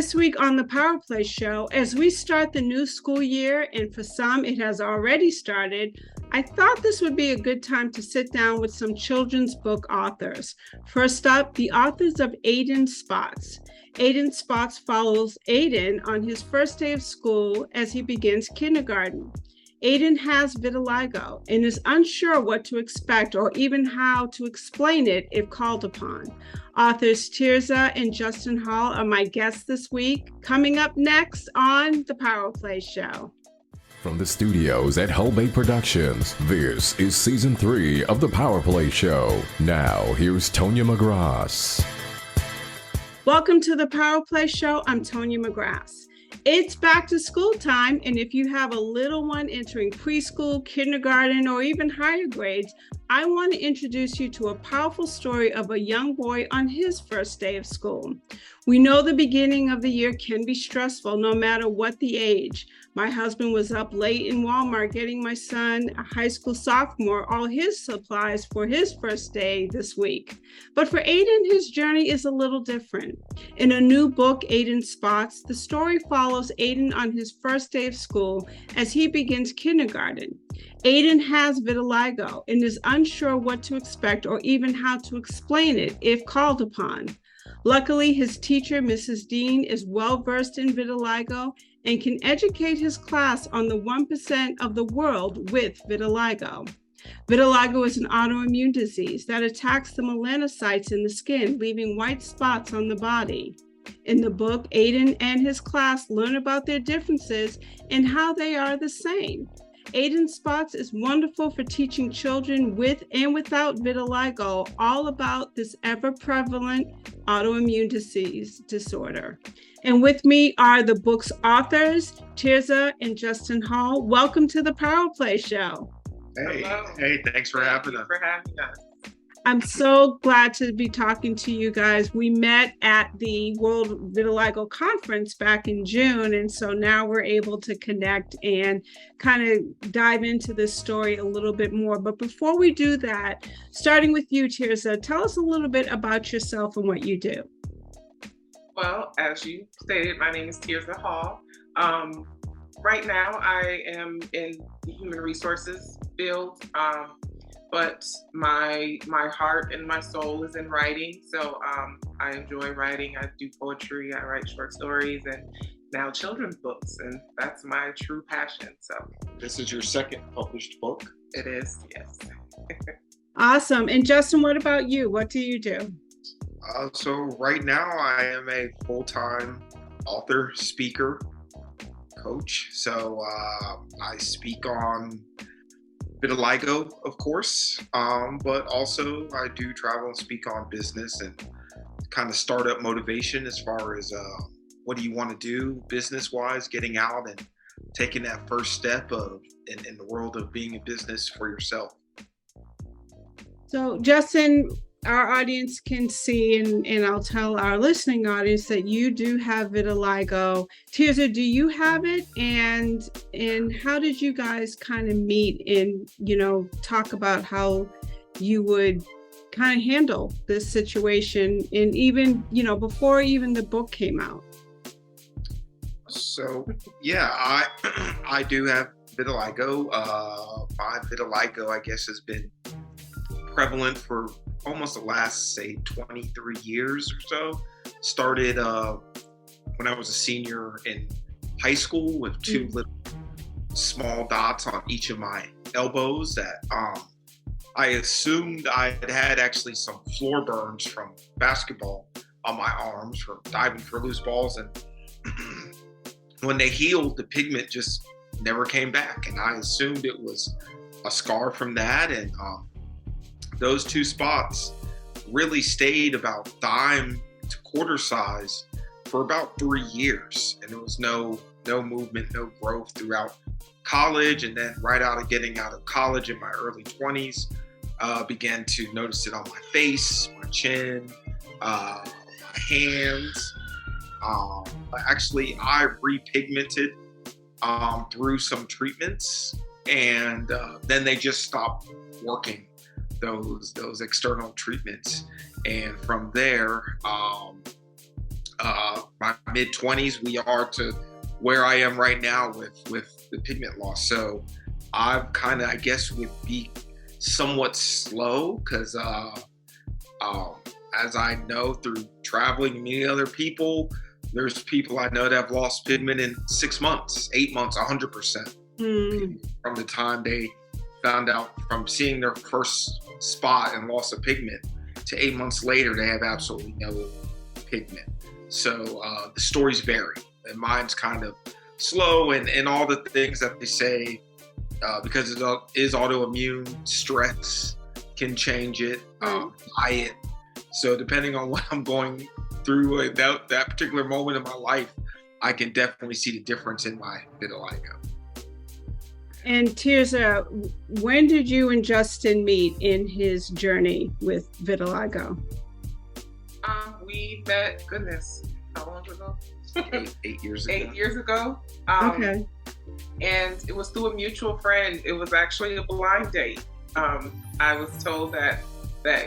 This week on the PowerPLAY show, as we start the new school year, and for some it has already started, I thought this would be a good time to sit down with some children's book authors. First up, the authors of Aiden Spots. Aiden Spots follows Aiden on his first day of school as he begins kindergarten. Aiden has vitiligo and is unsure what to expect or even how to explain it if called upon. Authors Tierza and Justin Hall are my guests this week. Coming up next on the PowerPLAY show. From the studios at Hull Bay Productions, this is Season 3 of the PowerPLAY show. Now, here's Tonya McGrath. Welcome to the PowerPLAY show. I'm Tonya McGrath. It's back to school time, and if you have a little one entering preschool, kindergarten, or even higher grades, I want to introduce you to a powerful story of a young boy on his first day of school. We know the beginning of the year can be stressful no matter what the age. My husband was up late in Walmart getting my son, a high school sophomore, all his supplies for his first day this week. But for Aiden, his journey is a little different. In a new book, Aiden Spots, the story follows Aiden on his first day of school as he begins kindergarten. Aiden has vitiligo and is unsure what to expect or even how to explain it if called upon. Luckily, his teacher, Mrs. Dean, is well-versed in vitiligo and can educate his class on the 1% of the world with vitiligo. Vitiligo is an autoimmune disease that attacks the melanocytes in the skin, leaving white spots on the body. In the book, Aiden and his class learn about their differences and how they are the same. Aiden Spots is wonderful for teaching children with and without vitiligo all about this ever-prevalent autoimmune disorder. And with me are the book's authors, Tierza and Justin Hall. Welcome to the PowerPLAY show. Hey, thanks for having us. I'm so glad to be talking to you guys. We met at the World Vitiligo Conference back in June, and so now we're able to connect and kind of dive into this story a little bit more. But before we do that, starting with you, Tierza, tell us a little bit about yourself and what you do. Well, as you stated, my name is Tierza Hall. Right now, I am in the human resources field. But my heart and my soul is in writing. So I enjoy writing. I do poetry, I write short stories, and now children's books. And that's my true passion. So This is your second published book? it is, yes. Awesome. And Justin, what about you? What do you do? So right now I am a full-time author, speaker, coach. So I speak on vitiligo, of course, but also I do travel and speak on business and kind of startup motivation as far as what do you want to do business-wise, getting out and taking that first step in the world of being in business for yourself. So Justin, our audience can see, and I'll tell our listening audience that you do have vitiligo. Tierza, do you have it? And how did you guys kind of meet and, talk about how you would kind of handle this situation and even, before even the book came out? So, yeah, I do have vitiligo. My vitiligo, I guess, has been prevalent for almost the last, say, 23 years or so. Started when I was a senior in high school with two little small dots on each of my elbows that I assumed I had actually some floor burns from basketball on my arms from diving for loose balls. And when they healed, the pigment just never came back. And I assumed it was a scar from that. And those two spots really stayed about dime to quarter size for about 3 years. And there was no movement, no growth throughout college. And then right getting out of college in my early 20s, began to notice it on my face, my chin, my hands. Actually, I repigmented through some treatments, and then they just stopped working, those external treatments. And from there, my mid-20s, we are to where I am right now with the pigment loss. So I've kind of, I guess, would be somewhat slow because as I know through traveling and meeting other people, there's people I know that have lost pigment in 6 months, 8 months, 100%. From the time they found out from seeing their first spot and loss of pigment to 8 months later, they have absolutely no pigment. So the stories vary, and mine's kind of slow, and all the things that they say, because it is autoimmune, stress can change it, diet. So depending on what I'm going through that particular moment in my life, I can definitely see the difference in my vitiligo. And Tierza, when did you and Justin meet in his journey with vitiligo? We met, goodness, how long ago? 8 years ago. 8 years ago. Okay. And it was through a mutual friend. It was actually a blind date. I was told that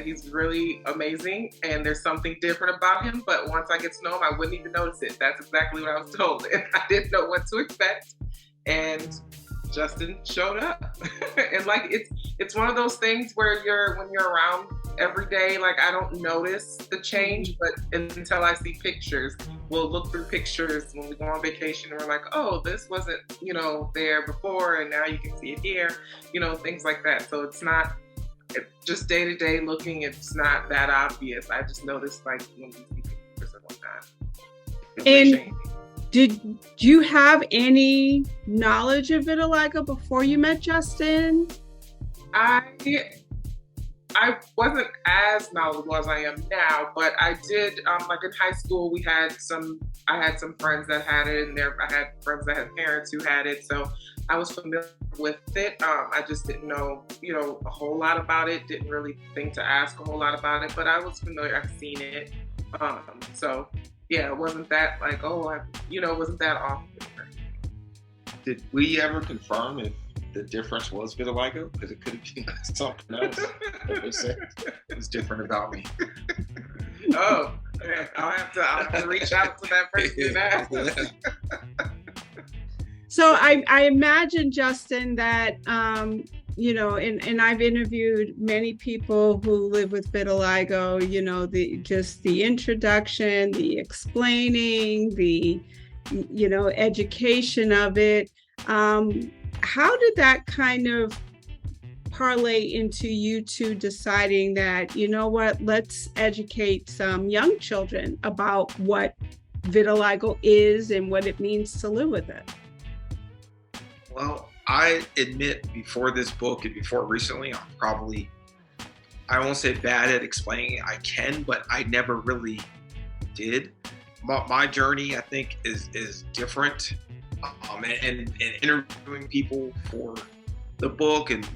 he's really amazing and there's something different about him, but once I get to know him, I wouldn't even notice it. That's exactly what I was told. And I didn't know what to expect. And Justin showed up. And like it's one of those things where when you're around every day, like I don't notice the change, but until I see pictures. We'll look through pictures when we go on vacation and we're like, oh, this wasn't, there before and now you can see it here, things like that. So it's just day to day looking, it's not that obvious. I just noticed like when we see pictures and whatnot. And did you have any knowledge of vitiligo before you met Justin? I wasn't as knowledgeable as I am now, but I did, like in high school, I had some friends that had it, and I had friends that had parents who had it, so I was familiar with it. I just didn't know, a whole lot about it, didn't really think to ask a whole lot about it, but I was familiar, I've seen it. So yeah, it wasn't that like, it wasn't that often. Did we ever confirm if the difference was vitiligo? Because it could have been something else that they said was different about me. Oh, okay. I'll have to reach out to that person and ask. So I imagine, Justin, that, and I've interviewed many people who live with vitiligo, the introduction, the explaining, the, education of it. How did that kind of parlay into you two deciding that, let's educate some young children about what vitiligo is and what it means to live with it? Well, I admit before this book and before recently, I won't say bad at explaining it. I can, but I never really did. My journey, I think, is different. And interviewing people for the book and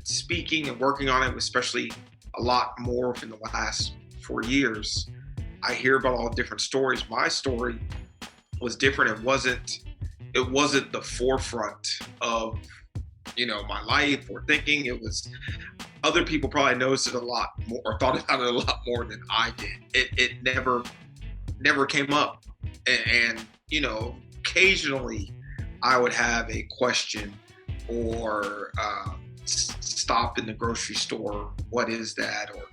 speaking and working on it, especially a lot more in the last 4 years, I hear about all different stories. My story was different. It wasn't the forefront of my life or thinking. It was other people probably noticed it a lot more or thought about it a lot more than I did. It never came up, and occasionally I would have a question or stop in the grocery store, what is that, or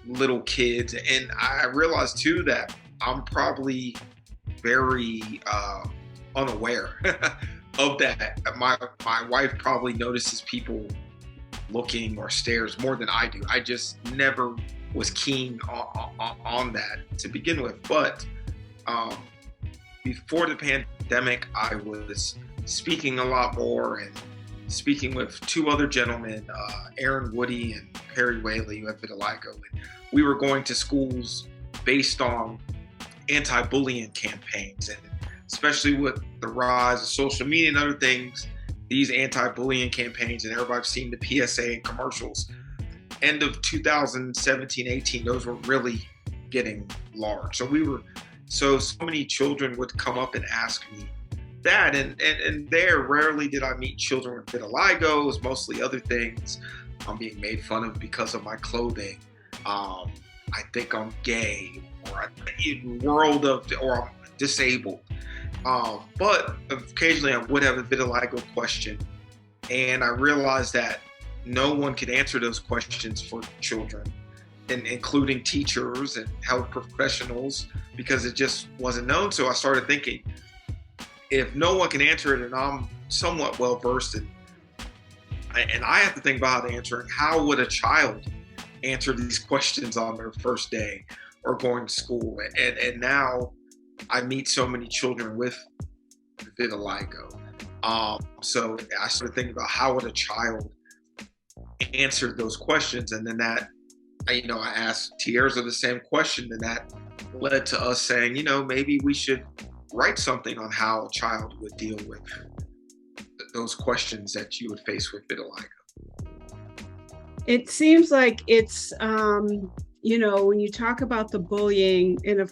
little kids. And I realized too that I'm probably very unaware of that. My wife probably notices people looking or stares more than I do. I just never was keen on that to begin with. But before the pandemic, I was speaking a lot more and speaking with two other gentlemen, Aaron Woody and Perry Whaley, who have vitiligo. And we were going to schools based on anti-bullying campaigns, and especially with the rise of social media and other things, these anti-bullying campaigns, and everybody's seen the PSA and commercials. End of 2017-18, those were really getting large. So many children would come up and ask me that, and there rarely did I meet children with vitiligo. It was mostly other things. I'm being made fun of because of my clothing. I think I'm gay, or I think in world of, or I'm disabled. But occasionally I would have a vitiligo question, and I realized that no one could answer those questions for children, and including teachers and health professionals, because it just wasn't known. So I started thinking, if no one can answer it, and I'm somewhat well versed in, and I have to think about how to answer it, how would a child answer these questions on their first day or going to school? And now I meet so many children with vitiligo. So I started thinking about how would a child answer those questions, and then that, I asked Tierza the same question, and that led to us saying, maybe we should write something on how a child would deal with those questions that you would face with vitiligo. It seems like it's, when you talk about the bullying, and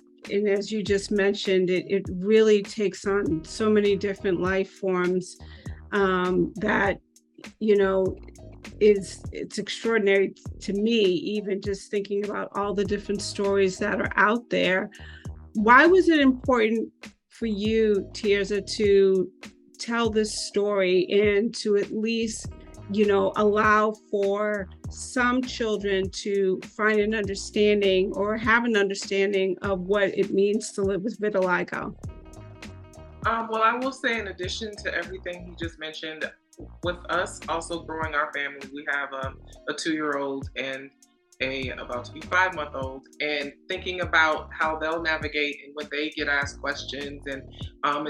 as you just mentioned, it really takes on so many different life forms that, it's extraordinary to me, even just thinking about all the different stories that are out there. Why was it important for you, Tierza, to tell this story and to at least, allow for some children to find an understanding or have an understanding of what it means to live with vitiligo? Well, I will say, in addition to everything he just mentioned, with us also growing our family, we have a 2-year-old and a about to be 5-month-old, and thinking about how they'll navigate and when they get asked questions. And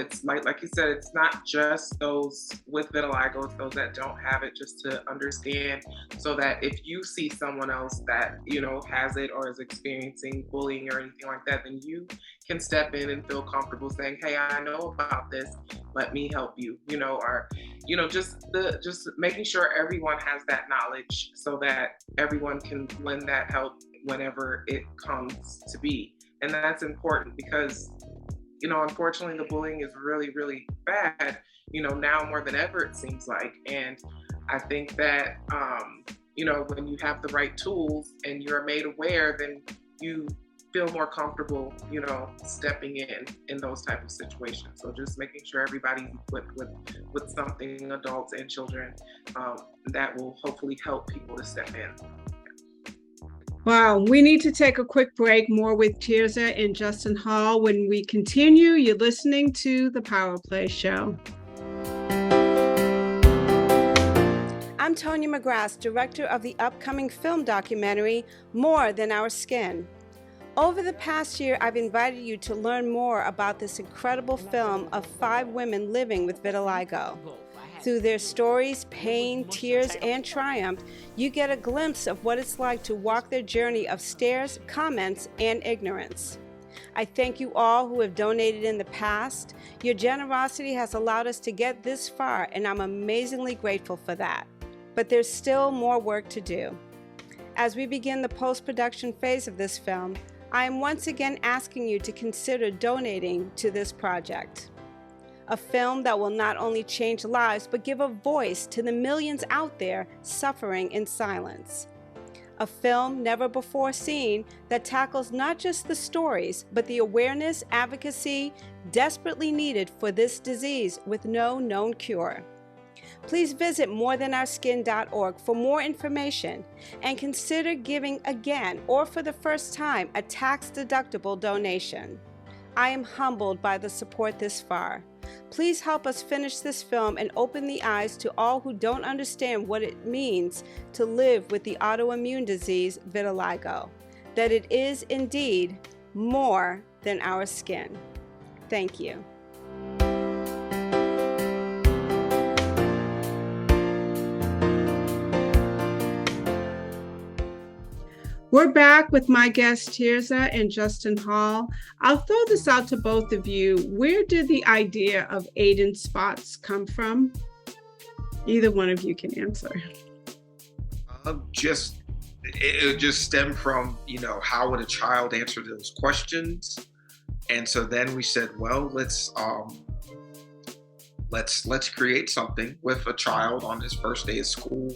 it's like you said, it's not just those with vitiligo, it's those that don't have it, just to understand, so that if you see someone else that has it or is experiencing bullying or anything like that, then you can step in and feel comfortable saying, hey, I know about this, let me help you, or just making sure everyone has that knowledge, so that everyone can lend that help whenever it comes to be. And that's important because, unfortunately, the bullying is really, really bad, now more than ever, it seems like. And I think that, when you have the right tools and you're made aware, then you feel more comfortable, stepping in those type of situations. So just making sure everybody's equipped with something, adults and children, that will hopefully help people to step in. Wow, we need to take a quick break. More with Tierza and Justin Hall. When we continue, you're listening to the PowerPLAY Show. I'm Tonya McGrath, director of the upcoming film documentary, More Than Our Skin. Over the past year, I've invited you to learn more about this incredible film of 5 women living with vitiligo. Through their stories, pain, tears, and triumph, you get a glimpse of what it's like to walk their journey of stares, comments, and ignorance. I thank you all who have donated in the past. Your generosity has allowed us to get this far, and I'm amazingly grateful for that. But there's still more work to do. As we begin the post-production phase of this film, I am once again asking you to consider donating to this project. A film that will not only change lives, but give a voice to the millions out there suffering in silence. A film never before seen that tackles not just the stories, but the awareness, advocacy desperately needed for this disease with no known cure. Please visit morethanourskin.org for more information, and consider giving again or for the first time a tax-deductible donation. I am humbled by the support this far. Please help us finish this film and open the eyes to all who don't understand what it means to live with the autoimmune disease vitiligo, that it is indeed more than our skin. Thank you. We're back with my guests, Tierza and Justin Hall. I'll throw this out to both of you. Where did the idea of Aiden spots come from? Either one of you can answer. It just stemmed from, how would a child answer those questions? And so then we said, well, let's create something with a child on his first day of school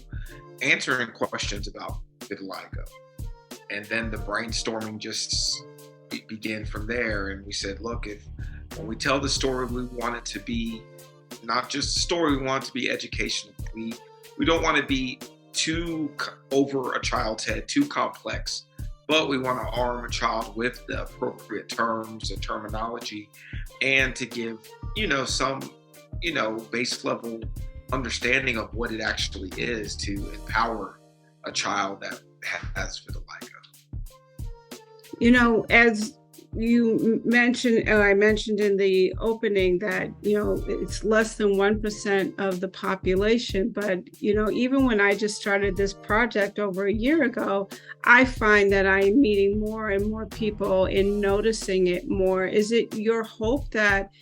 answering questions about vitiligo. And then the brainstorming just began from there. And we said, look, if when we tell the story, we want it to be not just a story, we want it to be educational. We don't want to be too over a child's head, too complex, but we want to arm a child with the appropriate terms and terminology, and to give, some, base level understanding of what it actually is, to empower a child that has vitiligo. As you mentioned, or I mentioned in the opening, that it's less than 1% of the population, but even when I just started this project over a year ago, I find that I'm meeting more and more people and noticing it more. Is it your hope that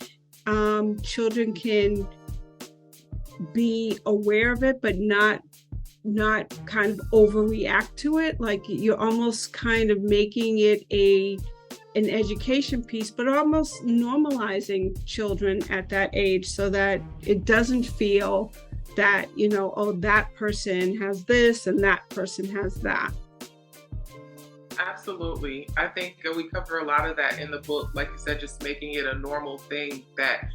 children can be aware of it, but not kind of overreact to it? Like, you're almost kind of making it an education piece, but almost normalizing children at that age, so that it doesn't feel that, that person has this and that person has that. Absolutely. I think we cover a lot of that in the book. Like you said, just making it a normal thing that,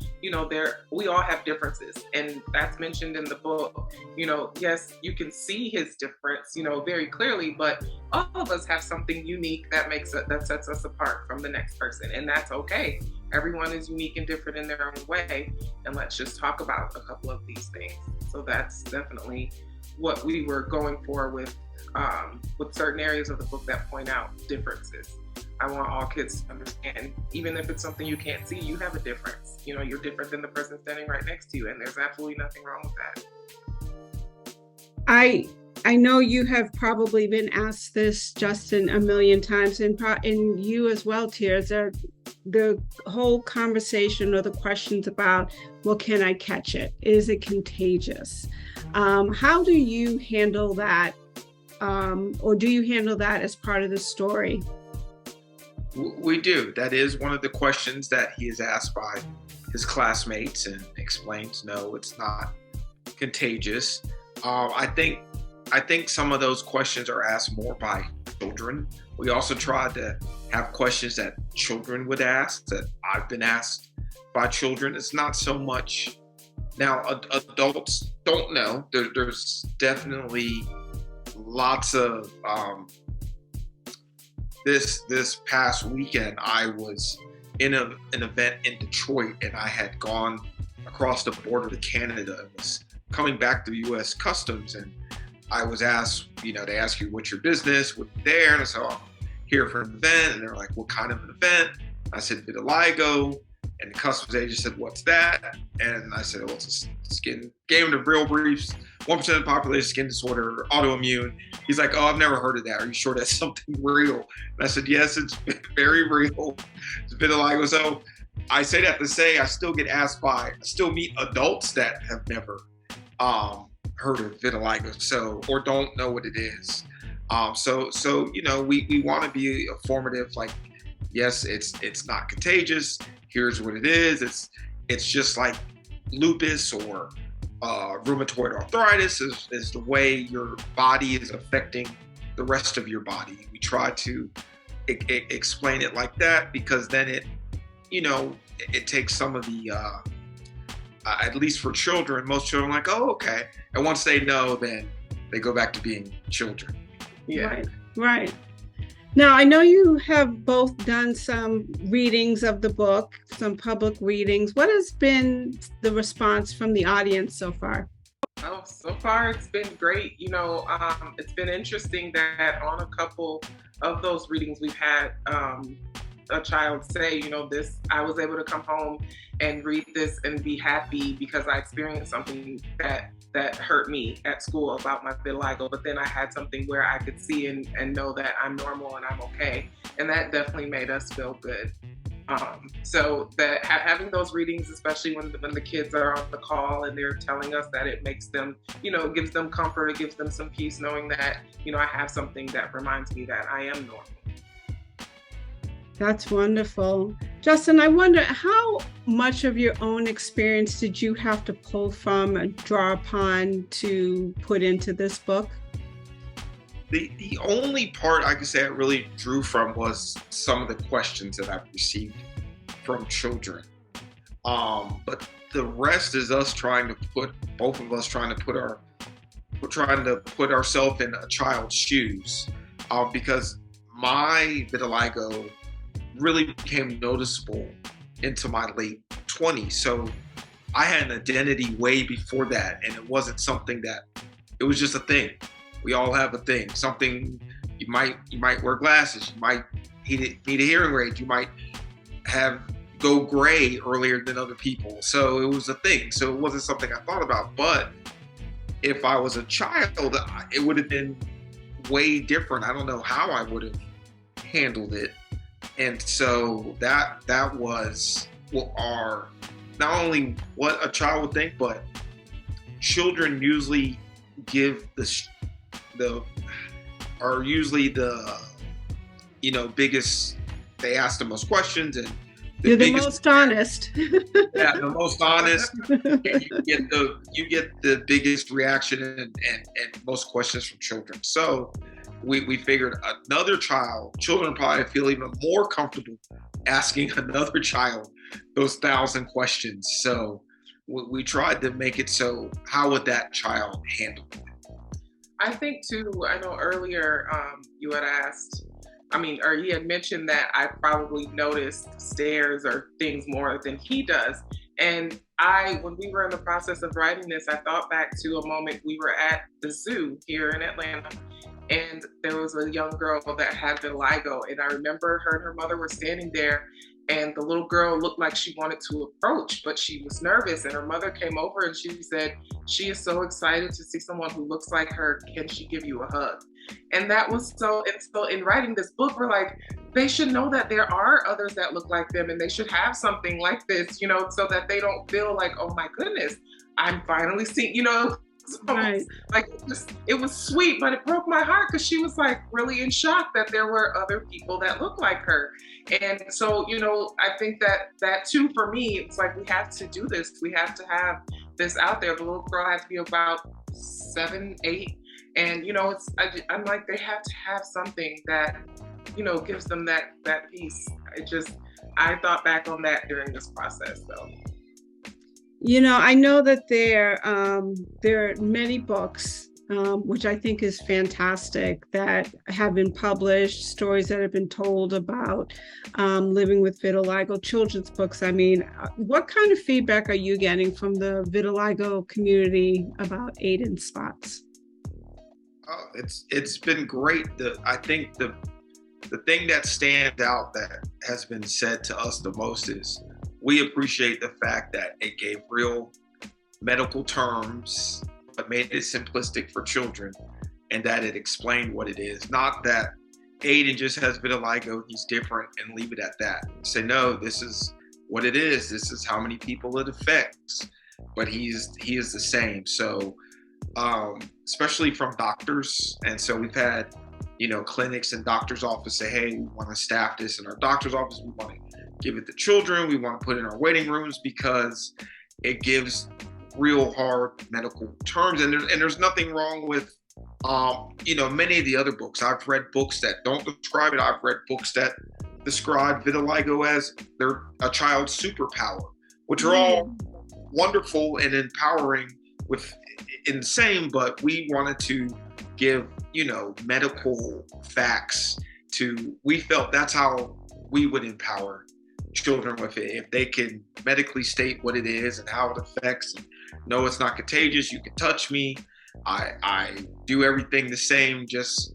we all have differences. And that's mentioned in the book. Yes, you can see his difference, very clearly, but all of us have something unique that sets us apart from the next person. And that's okay. Everyone is unique and different in their own way. And let's just talk about a couple of these things. So that's definitely what we were going for with certain areas of the book that point out differences. I want all kids to understand, even if it's something you can't see, you have a difference. You're different than the person standing right next to you, and there's absolutely nothing wrong with that. I know you have probably been asked this, Justin, a million times, and you as well, Tierza. The whole conversation or the questions about, well, can I catch it? Is it contagious? How do you handle that? Or do you handle that as part of the story? We do. That is one of the questions that he is asked by his classmates, and explains, no, it's not contagious. I think some of those questions are asked more by children. We also try to have questions that children would ask, that I've been asked by children. It's not so much now. Adults don't know. There's definitely lots of this past weekend, I was in an event in Detroit, and I had gone across the border to Canada and was coming back to U.S. Customs, and I was asked, they ask you, what's your business, what you there? And I said, I'm here for an event. And they're like, what kind of an event? I said, vitiligo. And the customs agent said, what's that? And I said, well, it's a skin, gave him the real briefs, 1% of the population, skin disorder, autoimmune. He's like, oh, I've never heard of that. Are you sure that's something real? And I said, yes, it's very real. It's vitiligo. So I say that to say I still get asked I still meet adults that have never heard of vitiligo, or don't know what it is. So we want to be informative, like, yes, it's not contagious. Here's what it is. It's just like lupus or rheumatoid arthritis is the way your body is affecting the rest of your body. We try to explain it like that, because then it takes some of the, at least for children, most children are like, oh, okay. And once they know, then they go back to being children. Yeah. Right. Now, I know you have both done some readings of the book, some public readings. What has been the response from the audience so far? Oh, so far it's been great. It's been interesting that on a couple of those readings we've had a child say, I was able to come home and read this and be happy because I experienced something that hurt me at school about my vitiligo, but then I had something where I could see and know that I'm normal and I'm okay. And that definitely made us feel good. So that having those readings, especially when the kids are on the call and they're telling us that it makes them, it gives them comfort, it gives them some peace knowing that, I have something that reminds me that I am normal. That's wonderful. Justin, I wonder, how much of your own experience did you have to pull from and draw upon to put into this book? The only part I could say I really drew from was some of the questions that I've received from children. But the rest is us trying to put both of us trying to put ourselves in a child's shoes, because my vitiligo really became noticeable into my late 20s. So I had an identity way before that, and it wasn't something that, it was just a thing. We all have a thing. Something you might wear glasses, you might need a hearing aid, you might go gray earlier than other people. So it was a thing. So it wasn't something I thought about. But if I was a child, it would have been way different. I don't know how I would have handled it. And so that was not only what a child would think, but children usually give biggest, they ask the most questions, and you're the most honest. Yeah, the most honest. You get the biggest reaction and most questions from children. So we figured children probably feel even more comfortable asking another child those 1,000 questions. So we tried to make it so, how would that child handle it? I think too, I know earlier you had asked, or he had mentioned that I probably noticed stares or things more than he does. And when we were in the process of writing this, I thought back to a moment we were at the zoo here in Atlanta, and there was a young girl that had vitiligo. And I remember her and her mother were standing there, and the little girl looked like she wanted to approach, but she was nervous. And her mother came over and she said, she is so excited to see someone who looks like her. Can she give you a hug? And that was so in writing this book, we're like, they should know that there are others that look like them, and they should have something like this, so that they don't feel like, oh my goodness, I'm finally seeing, Right. Like it was sweet, but it broke my heart because she was like really in shock that there were other people that look like her. And so, I think that too, for me, it's like, we have to do this. We have to have this out there. The little girl had to be about 7, 8. And, I'm like, they have to have something that, gives them that peace. I thought back on that during this process, though. I know that there are many books, which I think is fantastic, that have been published, stories that have been told about living with vitiligo, children's books. What kind of feedback are you getting from the vitiligo community about Aiden spots? It's been great. I think the thing that stands out that has been said to us the most is, we appreciate the fact that it gave real medical terms, but made it simplistic for children, and that it explained what it is. Not that Aiden just has vitiligo, he's different, and leave it at that. Say, no, this is what it is. This is how many people it affects, but he is the same. So, especially from doctors. And so we've had, clinics and doctors' office say, hey, we want to staff this in our doctor's office. We want to give it to children. We want to put it in our waiting rooms because it gives real hard medical terms. And there's nothing wrong with, many of the other books. I've read books that don't describe it. I've read books that describe vitiligo as a child's superpower, which are all wonderful and empowering in the same, but we wanted to give, medical facts we felt that's how we would empower children with it. If they can medically state what it is and how it affects, and no, it's not contagious, you can touch me, I do everything the same, just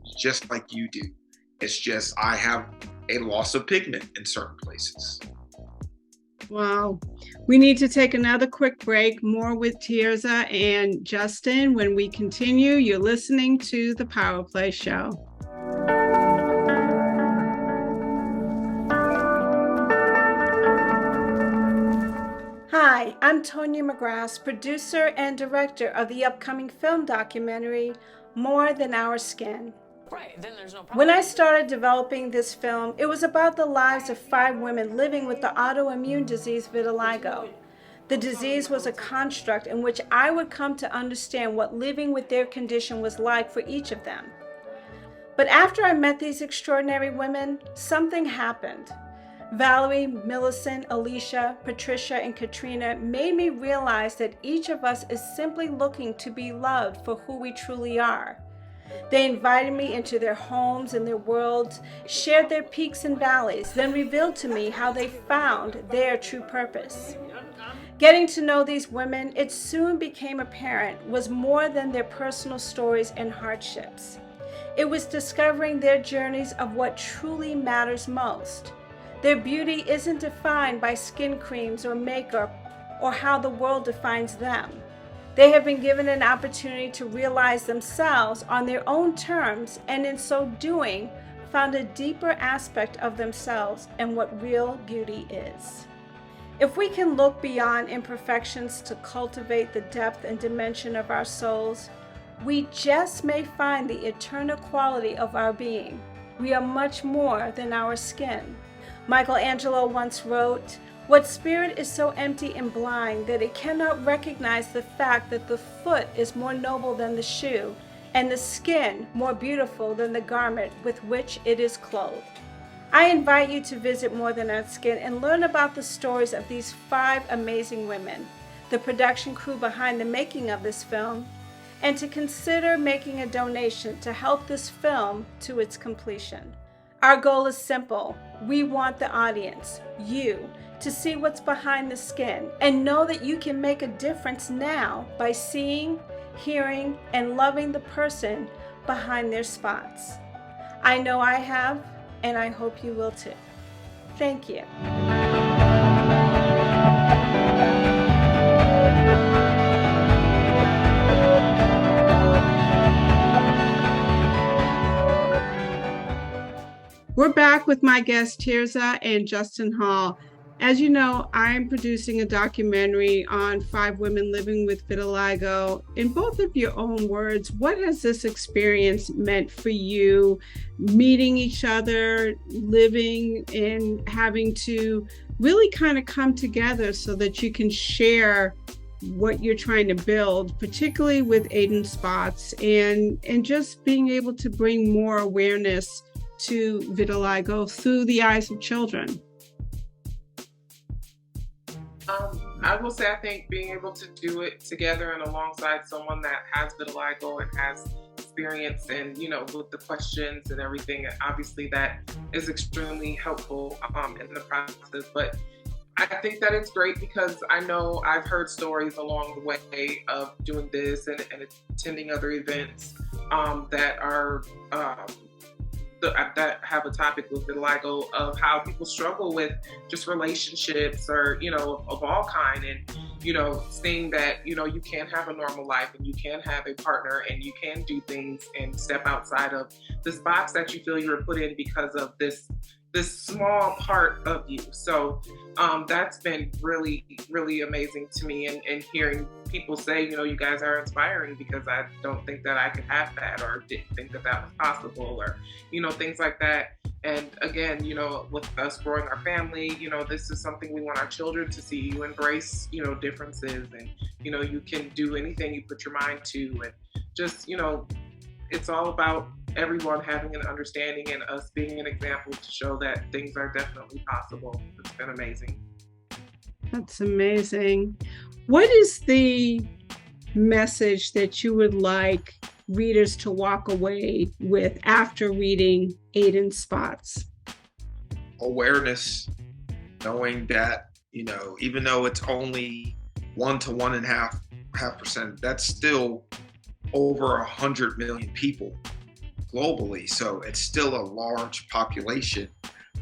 like you do. It's just, I have a loss of pigment in certain places. Wow. We need to take another quick break. More with Tierza and Justin when we continue. You're listening to the PowerPLAY Show. Hi, I'm Tonya McGrath, producer and director of the upcoming film documentary, More Than Our Skin. Right, then there's no problem. When I started developing this film, it was about the lives of 5 women living with the autoimmune disease vitiligo. The disease was a construct in which I would come to understand what living with their condition was like for each of them. But after I met these extraordinary women, something happened. Valerie, Millicent, Alicia, Patricia, and Katrina made me realize that each of us is simply looking to be loved for who we truly are. They invited me into their homes and their worlds, shared their peaks and valleys, then revealed to me how they found their true purpose. Getting to know these women, it soon became apparent, was more than their personal stories and hardships. It was discovering their journeys of what truly matters most. Their beauty isn't defined by skin creams or makeup or how the world defines them. They have been given an opportunity to realize themselves on their own terms, and in so doing, found a deeper aspect of themselves and what real beauty is. If we can look beyond imperfections to cultivate the depth and dimension of our souls, we just may find the eternal quality of our being. We are much more than our skin. Michelangelo once wrote, "What spirit is so empty and blind that it cannot recognize the fact that the foot is more noble than the shoe, and the skin more beautiful than the garment with which it is clothed?" I invite you to visit More Than Our Skin and learn about the stories of these 5 amazing women, the production crew behind the making of this film, and to consider making a donation to help this film to its completion. Our goal is simple. We want the audience, you, to see what's behind the skin and know that you can make a difference now by seeing, hearing, and loving the person behind their spots. I know I have, and I hope you will too. Thank you. We're back with my guests, Tierza and Justin Hall. As you know, I'm producing a documentary on 5 women living with vitiligo. In both of your own words, what has this experience meant for you, meeting each other, living, and having to really kind of come together so that you can share what you're trying to build, particularly with Aiden spots, and just being able to bring more awareness to vitiligo through the eyes of children? I will say I think being able to do it together and alongside someone that has vitiligo and has experience and, with the questions and everything, obviously that is extremely helpful in the process. But I think that it's great because I know I've heard stories along the way of doing this and attending other events that are that have a topic with vitiligo, of how people struggle with just relationships or, of all kind. And, seeing that, you can have a normal life and you can have a partner and you can do things and step outside of this box that you feel you were put in because of this small part of you. So that's been really, really amazing to me, and hearing people say, you guys are inspiring, because I don't think that I could have that, or didn't think that that was possible, or, things like that. And again, with us growing our family, this is something we want our children to see. You embrace, differences, and, you can do anything you put your mind to, and just, it's all about everyone having an understanding and us being an example to show that things are definitely possible. It's been amazing. That's amazing. What is the message that you would like readers to walk away with after reading Aiden Spots? Awareness, knowing that, even though it's only 1 to 1.5%, that's still over 100 million people globally. So it's still a large population.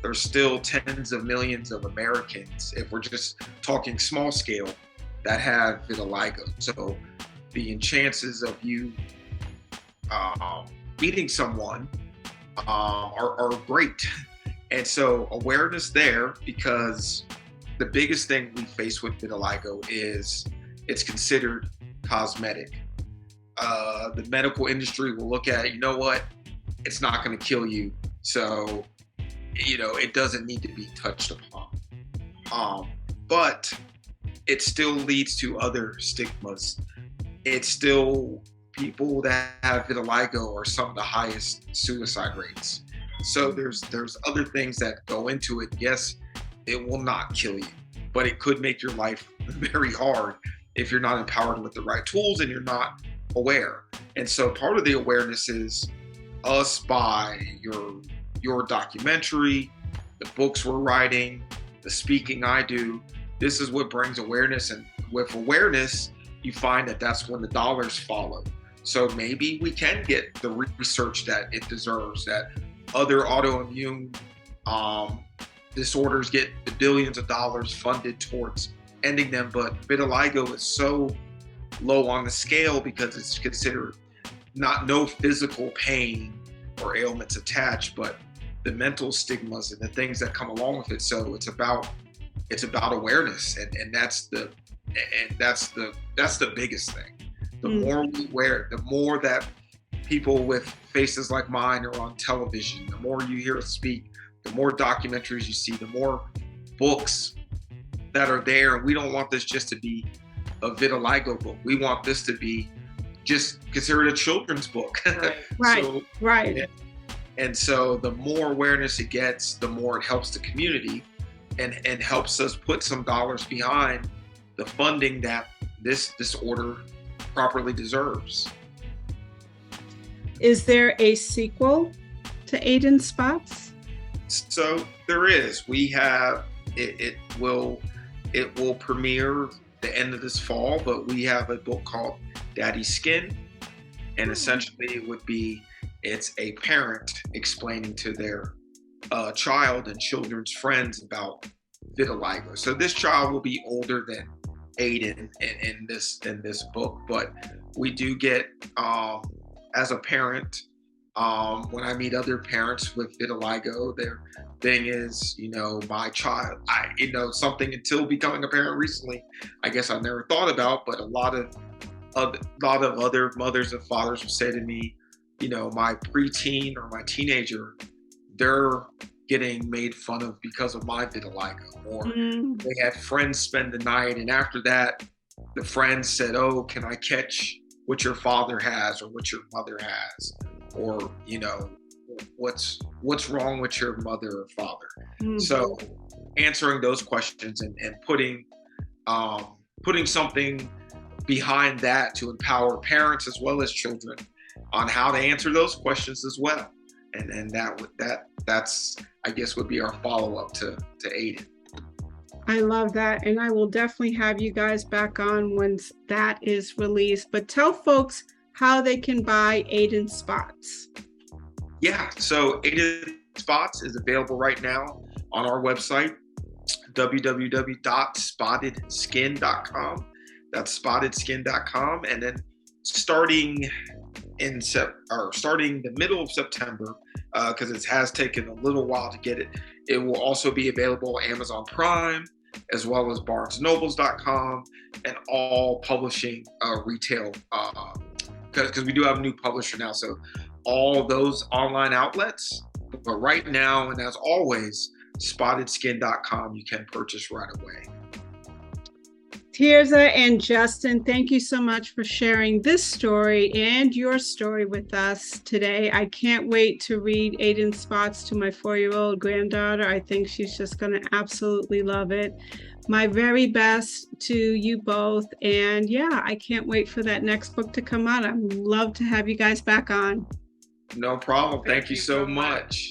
There's still tens of millions of Americans, if we're just talking small scale, that have vitiligo. So the chances of you meeting someone are great. And so awareness there, because the biggest thing we face with vitiligo is it's considered cosmetic. The medical industry will look at it, it's not going to kill you. So, it doesn't need to be touched upon. But it still leads to other stigmas. It still people that have vitiligo are some of the highest suicide rates. So there's other things that go into it. Yes, it will not kill you, but it could make your life very hard if you're not empowered with the right tools and you're not aware. And so part of the awareness is us by your documentary, the books we're writing, the speaking I do. This is what brings awareness, and with awareness, you find that that's when the dollars follow. So maybe we can get the research that it deserves, that other autoimmune disorders get the billions of dollars funded towards ending them, but vitiligo is so low on the scale because it's considered no physical pain or ailments attached, but the mental stigmas and the things that come along with it. So it's about awareness, and that's the biggest thing. The more we wear, the more that people with faces like mine are on television, the more you hear us speak, the more documentaries you see, the more books that are there. And we don't want this just to be a vitiligo book. We want this to be just considered a children's book. Right. And so the more awareness it gets, the more it helps the community and helps us put some dollars behind the funding that this disorder properly deserves. Is there a sequel to Aiden Spots? So there is. We have it will premiere the end of this fall, but we have a book called Daddy's Skin, and essentially it's a parent explaining to their child and children's friends about vitiligo. So this child will be older than Aiden in this book, but we do get as a parent, when I meet other parents with vitiligo, their thing is, my child, something until becoming a parent recently, I guess I never thought about, but a lot of other mothers and fathers will say to me, my preteen or my teenager, they're getting made fun of because of my vitiligo, or they had friends spend the night, and after that, the friends said, "Oh, can I catch what your father has or what your mother has, or what's wrong with your mother or father?" So answering those questions and putting something behind that to empower parents as well as children on how to answer those questions as well. And that's I guess would be our follow-up to Aiden. I love that, and I will definitely have you guys back on once that is released. But tell folks how they can buy Aiden Spots. Yeah, so Aiden Spots is available right now on our website, www.spottedskin.com. That's spottedskin.com, and then starting the middle of September, because it has taken a little while to get it. It will also be available on Amazon Prime, as well as BarnesandNobles.com, and all publishing retail, because we do have a new publisher now. So all those online outlets, but right now, and as always, SpottedSkin.com, you can purchase right away. Tierza and Justin, thank you so much for sharing this story and your story with us today. I can't wait to read Aiden Spots to my 4-year-old granddaughter. I think she's just going to absolutely love it. My very best to you both. And yeah, I can't wait for that next book to come out. I'd love to have you guys back on. No problem. Thank you so much.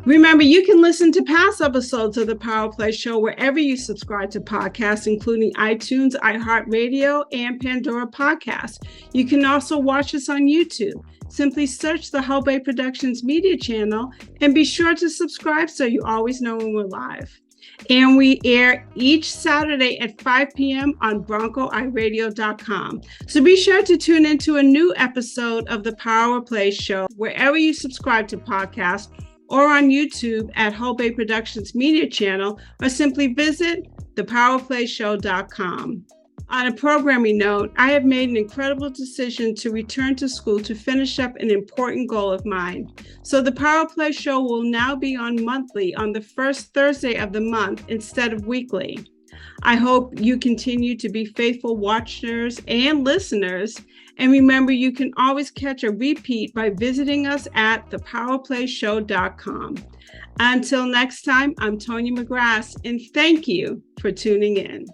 Remember, you can listen to past episodes of the PowerPLAY Show wherever you subscribe to podcasts, including iTunes, iHeartRadio, and Pandora Podcasts. You can also watch us on YouTube. Simply search the Hull Bay Productions media channel and be sure to subscribe so you always know when we're live. And we air each Saturday at 5 p.m. on BroncoiRadio.com. So be sure to tune into a new episode of the PowerPLAY Show wherever you subscribe to podcasts, or on YouTube at Hull Bay Productions Media Channel, or simply visit thepowerplayshow.com. On a programming note, I have made an incredible decision to return to school to finish up an important goal of mine. So the PowerPLAY Show will now be on monthly on the first Thursday of the month instead of weekly. I hope you continue to be faithful watchers and listeners. And remember, you can always catch a repeat by visiting us at thepowerplayshow.com. Until next time, I'm Tonya McGrath, and thank you for tuning in.